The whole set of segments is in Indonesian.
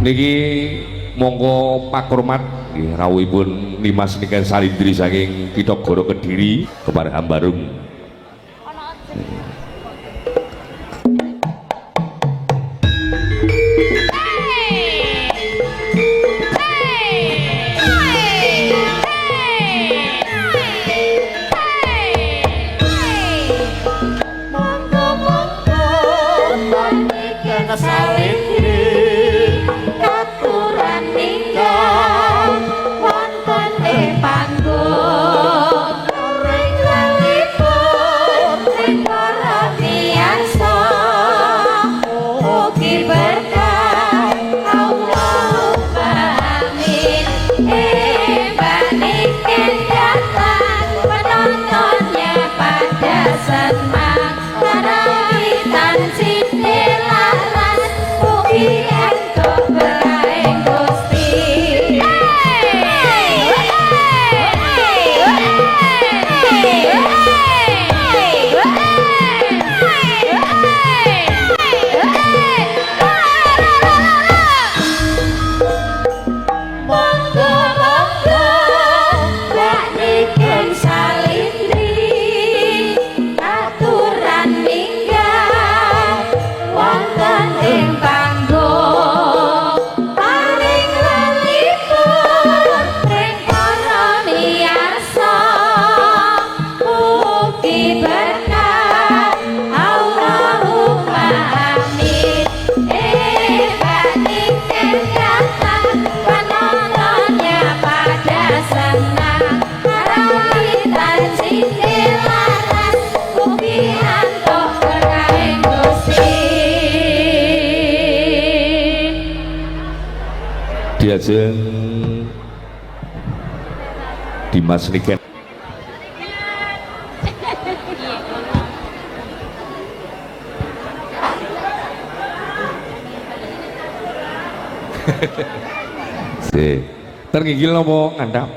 niki monggo Pak Hormat nggih rawuhipun Nimas Niken Salindri saking Kitagara Kediri kepada Ambarung. Diajeng Dimas Niken si tergigil nopo ngandap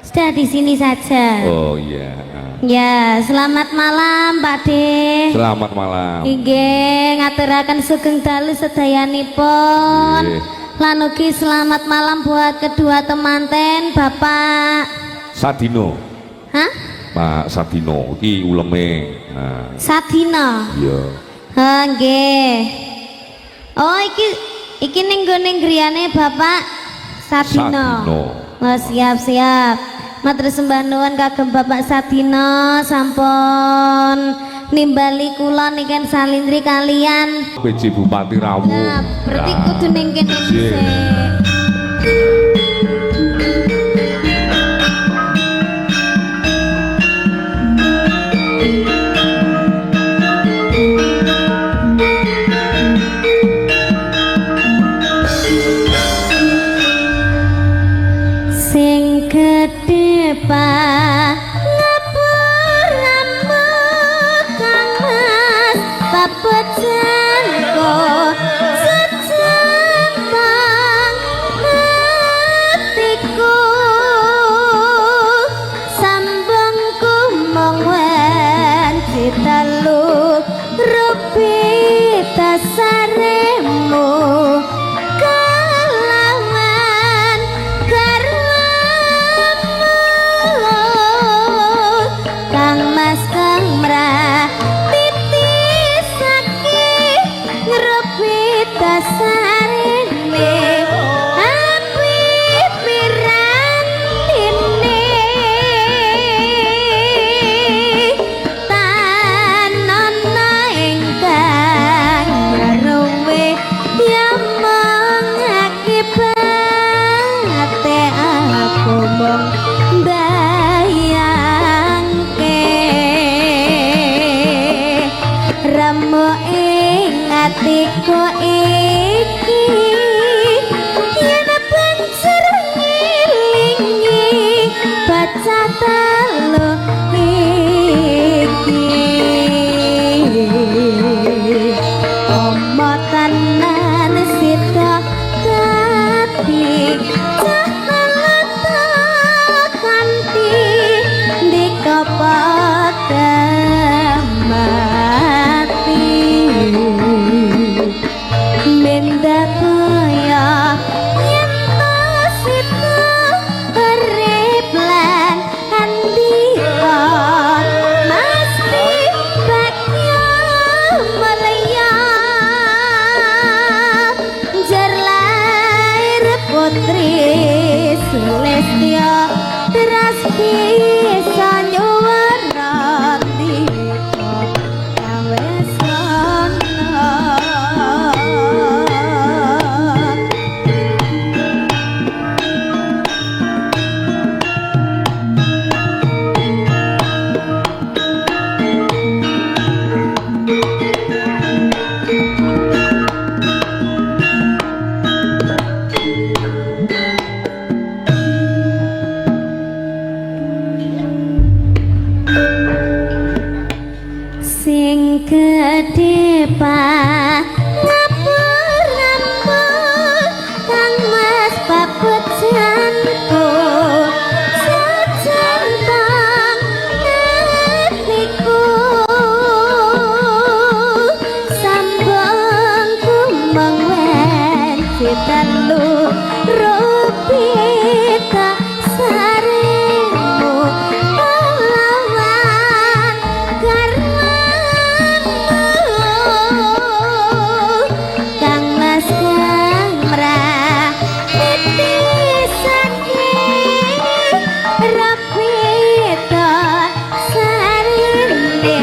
sudah di sini saja. Oh iya ya, selamat malam Pak De. Selamat malam. Inggih ngaturaken sugeng dalu sedayanipun. Lan ugi selamat malam buat kedua temanten Bapak Sadino. Hah? Pak Sadino iki uleme. Nah. Sadino. Iya. Ha nggih. Oh iki ning gone griyane Bapak Sadino. Oh, siap. Matur sembah nuwun kagem Bapak Sadino sampun nimbali kula Niken Salindri kalian PJ Bupati Rawu. Nah, berarti kudu ning kene dhisik. Sing gedhe Pak ngapur rambut Kang Mas papecengko sejembang hatiku sambungku mong wanci telu rupi tasaremu kalawan garwamu Kang Mas Kang Mrah titis sakit ngrepit dasarene api pirantine tanana ingkang maruwe yamong akibate aku mong bayangke ramo ing atiku iki yen banjur ngilingi baca telu iki omotanan sida kati cakalata kanthi dikapada mati mendaku sing gedhe pak ngapur-ngapur kang mas babut janku sejentang hatiku sambungku mengwen telu rupita sarimu pahlawan karmamu kang mas kamrah titisake rapita sarine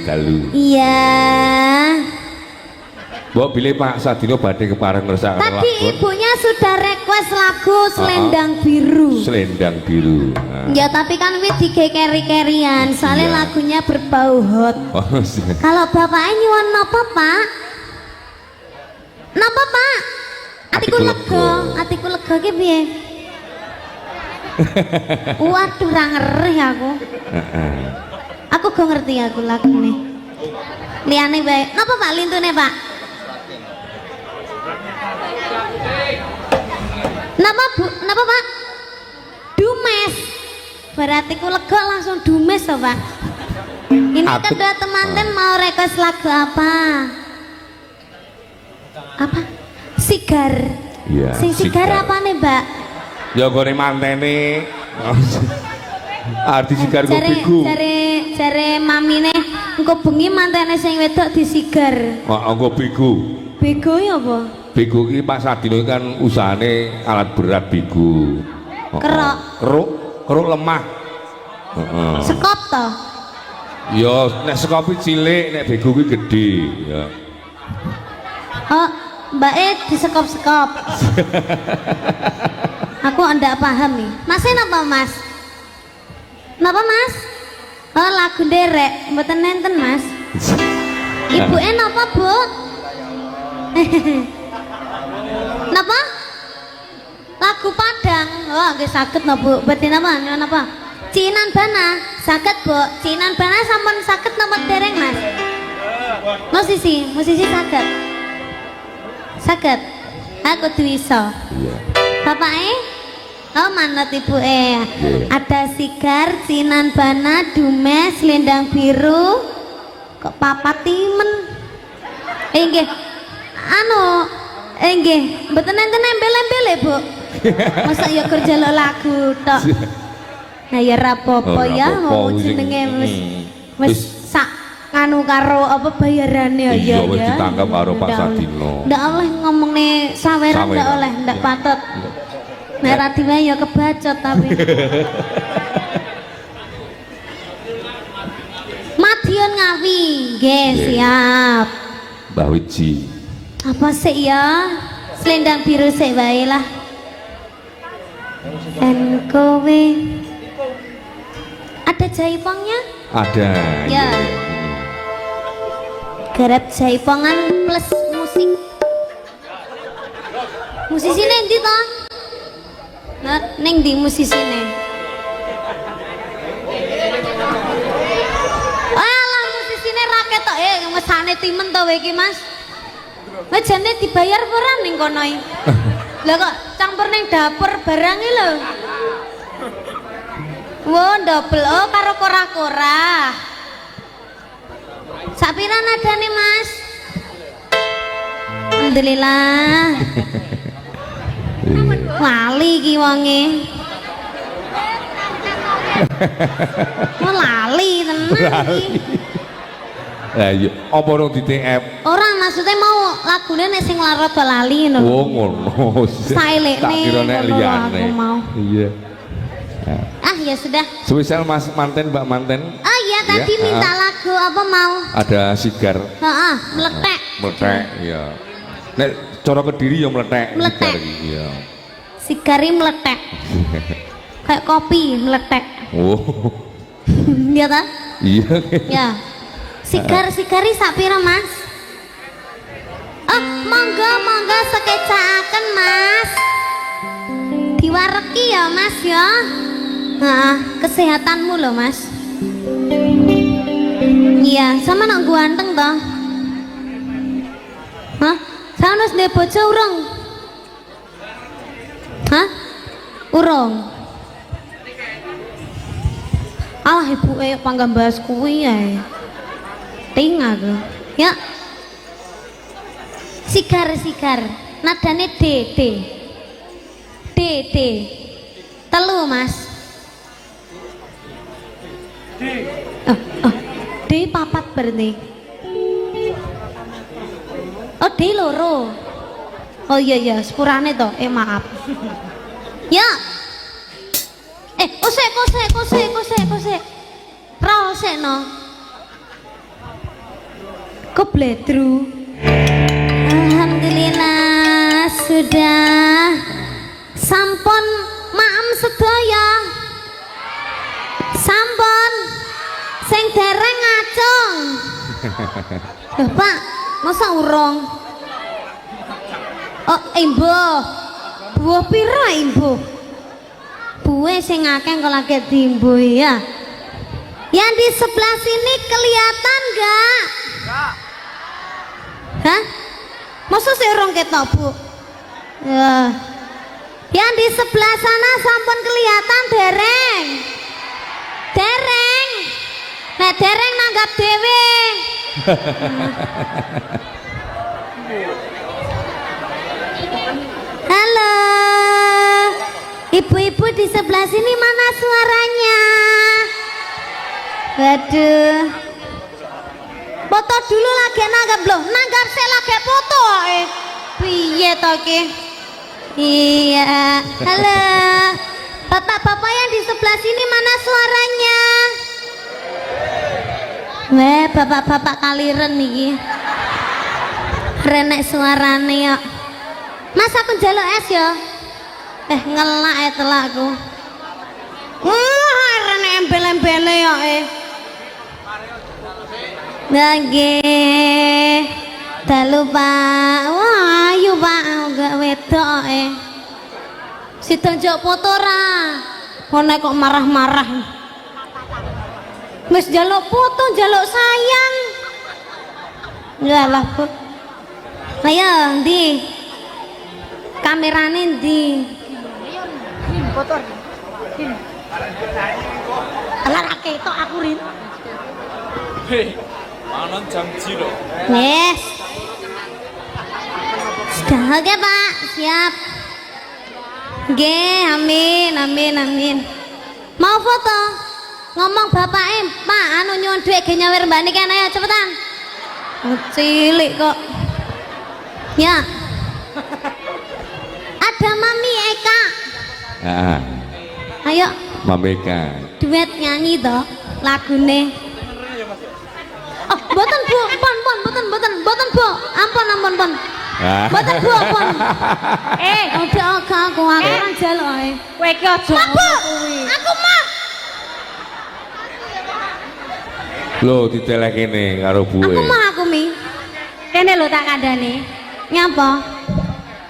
Dalu. Iya. Mbok bilih Pak Sadino badhe kepareng ngrasakaken lagu. Tadi ibunya sudah request lagu Selendang Biru. Selendang Biru. Nah. Ya tapi kan wis dikeri-kerian, soalnya Iya. lagunya berbau hot. Oh, Kalau bapaknya nyuwun napa, Pak? Napa, Pak? Atiku lega ki piye? Waduh, ra ngerih aku. Aku gak ngerti aku lagune. Liyane bae. Napa Pak lintune, Pak? Napa Bu? Napa Pak? Dumes. Berarti ku lega langsung dumes toh, Pak. Ini kedua temanten mau request lagu apa? Apa? Sigar. Iya. Sing sigar apa nih, Mbak? Ya gone mantene. Arti sigar kopiku. Jare mamine engko bengi mantene sing wedok disigar. Heeh, kopiku. Bego ya apa? Bego iki Pak Sadino kan usahane alat berat bego. Kerok. Keruk lemah. Heeh. Sekop to? Ya nek sekopi cilik, nek bego kuwi gedhe, ya. Oh, Mbak disekop-sekop. Aku ndak paham nih. Masnya napa, Mas? Napa, Mas? Oh, lagu derek, mboten nenten, Mas. Ibu napa, Bu? Napa? Lagu Padang. Oh, nggih saged napa, Bu? Berarti napa? Napa? Cinan Bana. Saged, Bu. Cinan Bana sampun saged napa dereng, Mas? Musisi saged. Saged. Aku bisa. Iya. Bapake? Oh, manut ibuke. Ada sigar, cinan bana, dumes, selendang biru. kok papat timen. Nggih. Anu, nggih, mboten enten embel-embel Bu. Masa ya kerja lo lagu tok. Nah ya rapopo ya, mau jenenge wis sak nganu karo apa bayarannya ya. Iya wis ditangkap karo Pak Sadino. Ndak oleh ngomongne saweran ndak oleh, ndak patut. Nek ra diwe ya kebacot tapi. Madiun Ngawi, nggih siap. Mbah Wiji. Apa sih ya? Selendang biru sik wae lah. Dan kowe ada jaipongnya? Ada. Ya. Garap jaipongan plus musik. Musisine endi to? Nah, ning ndi musisine? Alah musisine ra ketok mesane timen to iki Mas. Wes jane dibayar ora ning kono iki? Lah kok campur ning dapur barang iki lho. Wo double oh karo kora-kora. Sapira nadane Mas? Alhamdulillah. Lali iki wonge. Oh lali tenan iki. Lah iya, apa ora di TF? Ora maksudnya mau lagune nek sing lara do lali ngono. Oh ngono. Saelekne. Tak kira nek liyane. Iya. Ah ya sudah. Spesial Mas Manten, Mbak Manten. Oh iya tadi Ya, minta lagu apa mau? Ada sigar. Heeh, meletek. Meletek, iya. Nek cara Kediri ya meletek. Meletek. Sigar iki, iya. Sigari meletek. Kayak kopi meletek. Oh. Iya ta? Iya. Ya. Sigari sapira Mas? Oh, monggo sekecaaken Mas. Diwareki ya Mas ya. Nah, kesehatanmu loh Mas. Iya, sama nak ganteng toh. Hah? Sama wis ndek bojo urung? Hah? Urung. Alah ibu panggah bahas kuwi ya. Ting aku. Ya. Sigar. Nadane D. Telu Mas. D papat berarti. Oh D loro. Oh iya sepurane to. Maaf. Ya. Kose. Ra no. Kebledru. Alhamdulillah sudah sampun maem sedaya. Sampun sing dereng ngacung. Loh Pak, masa urung? Oh, imbuh. Buah pira imbuh? Buah sing akeh kok lagi diimbuh ya. Yang di sebelah sini kelihatan enggak? Hah? Masa sih urung ketok, Bu? Ya. Yang di sebelah sana sampun kelihatan dereng. Nek dereng nanggap dhewe. Halo. Ibu-ibu di sebelah sini mana suaranya? Waduh. Foto dulu lagi nanggap loh. Nanggap saya lagi foto. Piye to ki? Iya. Halo. Bapak-bapak yang di sebelah sini mana suaranya? Weh, bapak-bapak kaliren nih. Renek suarane ya. Mas aku njaluk es ya. Ngelak ya telakku. Wah, renek embel-embele ya Nggih. Dalu Pak. Wah, ayu Pak, gak wedok Sidang jok foto ra. Ono kok marah-marah. Wis njaluk foto, njaluk sayang. Yalah, Bu. Ayo, ndi? Kamerane ndi? Foto. Alah ra ketok aku rin. Anon Jamjilo. Yes. Sudah oke Pak, siap. Nggih, amin, amin, amin. Mau foto? Ngomong bapaknya, Pak, anu nyuwun dhuwit ge nyawer Mbak niki ayo cepetan. Cilik kok. Ya. Ada Mami Eka. Ah, Ayo Mameka. duet nyanyi toh lagune. Oh, boten Bu, boten Bu. Ampun, pon. Ah. Boten Bu, pon. Oke, aku kan jaluk ae. Kowe iki aja Bu, aku mah. Lho ditelek kene karo buwe. Aku mi. kene lho tak kandhani. Nyapa?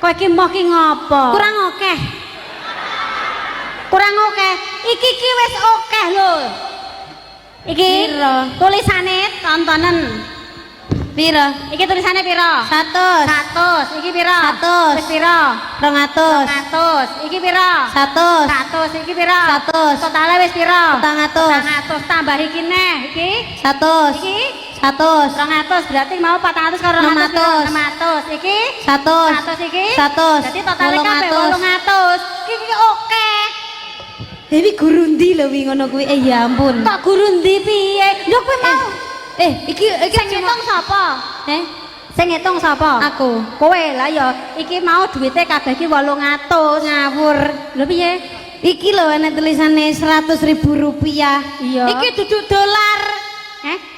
Kowe iki mbok ki ngopo? Kurang akeh. Kurang oke. Iki wis oke lho. Iki Piro? tulisane tontonen. Piro? Iki tulisane piro? 100. 100. Iki piro? 100. Wis piro? 200. 100. Iki piro? 100. 100. Iki piro? 100. Totale wis piro? 400. 400 tambah iki neh. Iki 100. iki 100. 200 berarti mau 400 karo 600. 600. Iki 100. 100 iki 100. Jadi totalnya kabeh 800. Iki oke. Dewi guru ndi lho wi ngono kuwi. Ya ampun. Kok guru ndi piye? Lho kowe mau Iki sing ngitung sapa? Sing ngitung sapa? Aku. Kowe lah ya. Iki mau duwite kabeh iki 800. Ngawur. Lho piye? Iki lho ana tulisane 100.000 rupiah. Iya. Iki duduk dolar.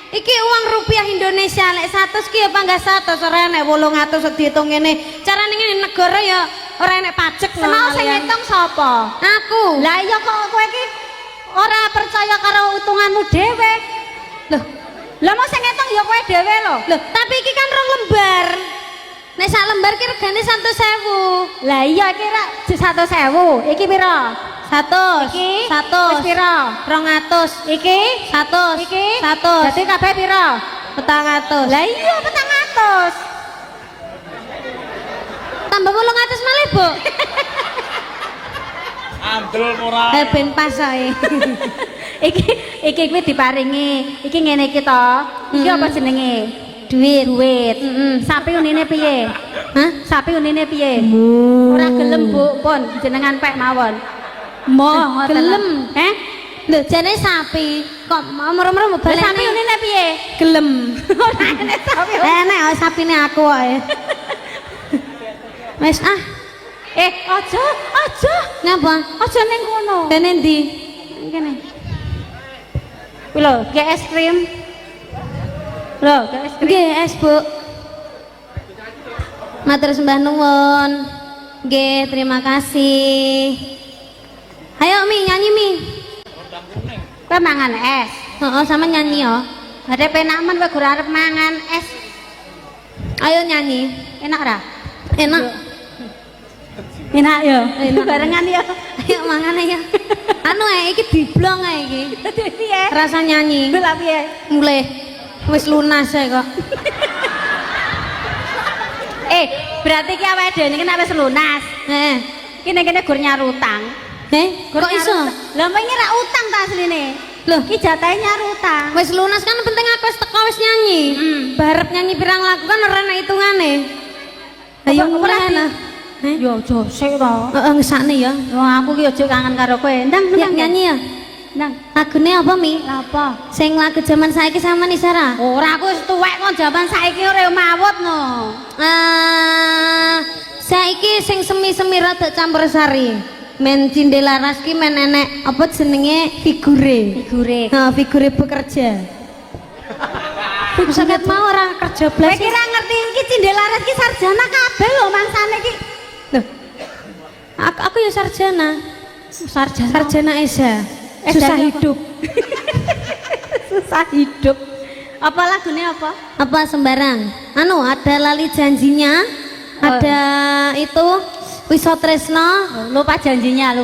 Iki uang rupiah Indonesia lek 100 ki apa enggak 100 ora enek 800 diitung ngene. Carane ngene negara ya ora enek pajak lho. Semau sing ngitung sapa? Aku. Lah iya kok kowe iki ora percaya karo utunganmu dhewe. Loh, Lah mau sing ngitung ya kowe dhewe lho. loh, tapi iki kan 2 lembar. Nek sak lembar ki regane 100.000. Lah iya iki ra 100.000. Iki piro? 100. Iki 100. wis piro? 200. Iki 100. iki 100. Dadi kabeh piro? 400. Lah iya 400. Tambah 800 malih, Bu. Andel moral. Ben pas ae. iki kuwi diparingi. Iki ngene iki to. Iki apa jenenge? Duit. Duit. Sapi unine piye? Hah? Sapi unine piye? Ora gelem, Bu, pun jenengan pek mawon. Moh, gelem. Lho, jane sapi. Kok merem-merem balik. Sapi unine piye? gelem. Ora enek sapi. Enek oh, sapine aku wae. Wes Aja. Ngapa? Aja ning kono. Dene ndi? Kene. Kuwi lho, ge es krim. Lho, ge es krim. Nggih, es, Bu. Matur sembah nuwun. Nggih, terima kasih. Ayo Mi, nyanyi Mi. Kowe mangan es. Heeh, sama nyanyi ya. Ada penak men kowe ora arep mangan es. Ayo nyanyi. Enak ora? Enak. Enak ya. Enak. Barengan ya. Ayo mangan ya. Anu iki diblong ae iki. Piye? Rasa nyanyi. Lha piye? Mulai wis lunas ae kok. Berarti ki awake dhewe niki nek wis lunas. Heeh. Ki nek kene gur nyar utang. Kok iso? Lah mengi ra utang ta asline. Loh, Ki jatahe nyar utang. wis lunas kan penting aku wis teko wis nyanyi. Barep nyanyi pirang lagu kan ora ana hitungane. Ayo mulai ana. Yo aja sik to. Heeh, ngesakne ya. Wong aku ki aja kangen karo kowe. Ndang Ya, nyanyi ya. Ndang. Lagune apa, Mi? Apa? Sing lagu zaman saiki sama Nisara. Ora aku wis tuwek kok jaman saiki ora mawut no. Saiki sing semi-semi rada campur sari. Men Cindelaras ki men enek apa jenenge figure. Figure. Figure bekerja. Sangat mau orang kerja Kowe blas. kira ngerti iki Cindelaras ki sarjana kabeh lho mangsane ki. Loh. Aku ya sarjana. Sarjana. Sarjana Esa. Susah hidup. Susah hidup. Apa lagune apa? Apa sembarang? Anu ada lali janjinya. Ada itu Wisotresno. Lupa janjinya.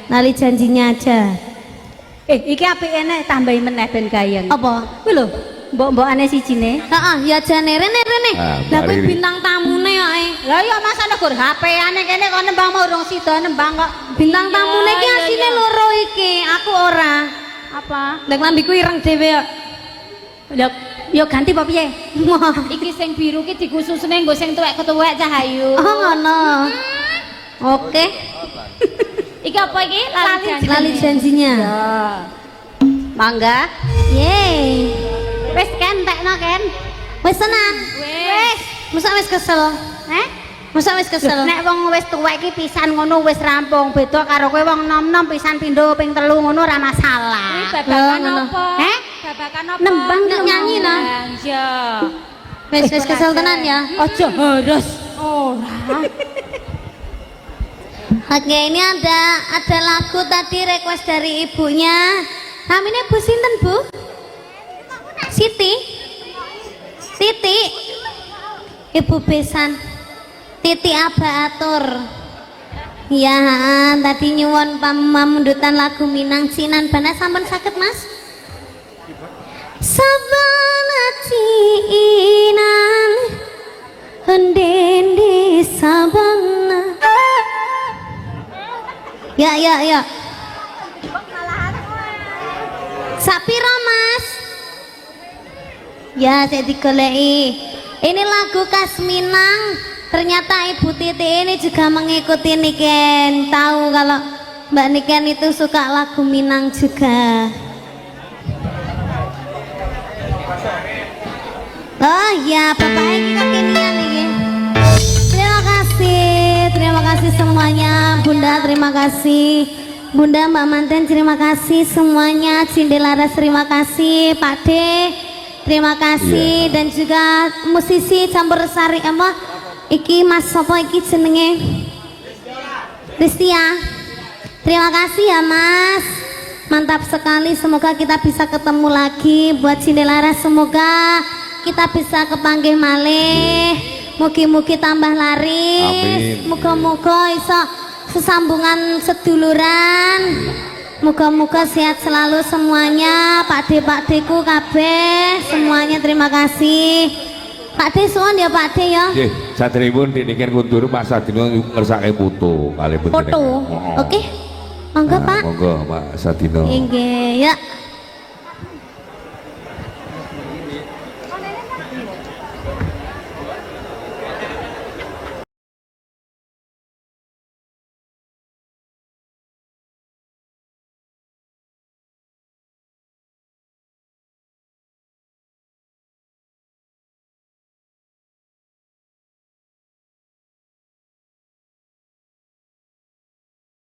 Lali janjinya aja. Iki apike nek tambahi meneh ben gayeng. Apa? Kuwi lho, mbok-mbokane sijine. Heeh, ya jane rene. Lah kuwi Riri. bintang tamune kok. Lah iya masa nek gur HP-ane kene kok nembang mau urung sida nembang kok. Bintang Iya, tamune ki iya, asine iya. loro iki, aku ora. Apa? Lah klambiku ireng dhewe kok. Lho, yo ganti apa piye? Iki Iki sing biru ki dikhususne nggo sing tuwek-tuwek Cahayu. oh ngono. Oke. Iki apa iki? Lali janjinya. Mangga. Yeay. Wis Ken, entekno Ken. Wis tenan. Wis. Masa wis kesel? Masa wis kesel? Nek wong wis tuwek iki pisan ngono wis rampung. Beda karo kowe wong nom-nom pisan pindho ping 3 ngono ora masalah. babakan apa? Babakan apa? Nembang nek nyanyi lah. Iya. Wis kesel tenan ya. Aja harus. Ora. Oke, ini ada lagu tadi request dari ibunya. Namanya Bu sinten, Bu? Siti. Titi. Ibu Besan. Titi Abaatur. Ya, tadi nyuwun pamundutan lagu Minang Cinan Bana sampun saged, Mas? Sabana ciinan hendende sabana. Ya. Sapiro, Mas? Ya, saya digoleki. Ini lagu khas Minang. Ternyata Ibu Titi ini juga mengikuti Niken. Tahu kalau Mbak Niken itu suka lagu Minang juga. Oh ya, Bapak ini kekinian ini. Terima kasih semuanya. Bunda terima kasih. Bunda, Mbak Manten terima kasih semuanya. Cindelaras terima kasih. Pak D terima kasih. Dan juga musisi campur sari iki Mas Sopo iki jenenge Ristia. Terima kasih ya Mas, mantap sekali. Semoga kita bisa ketemu lagi. Buat Cindelaras semoga kita bisa kepanggih malih. Mugi-mugi tambah laris. Muga-muga iso sesambungan seduluran. Muga-muga sehat selalu semuanya. Pak D-ku kabeh semuanya terima kasih. Pak D suwun ya Pak D ya. Nggih, saderengipun Niken kundur Mas Sadino ngersake foto kali Foto. Oke. Monggo Pak. Monggo Pak Sadino. Nggih, ya.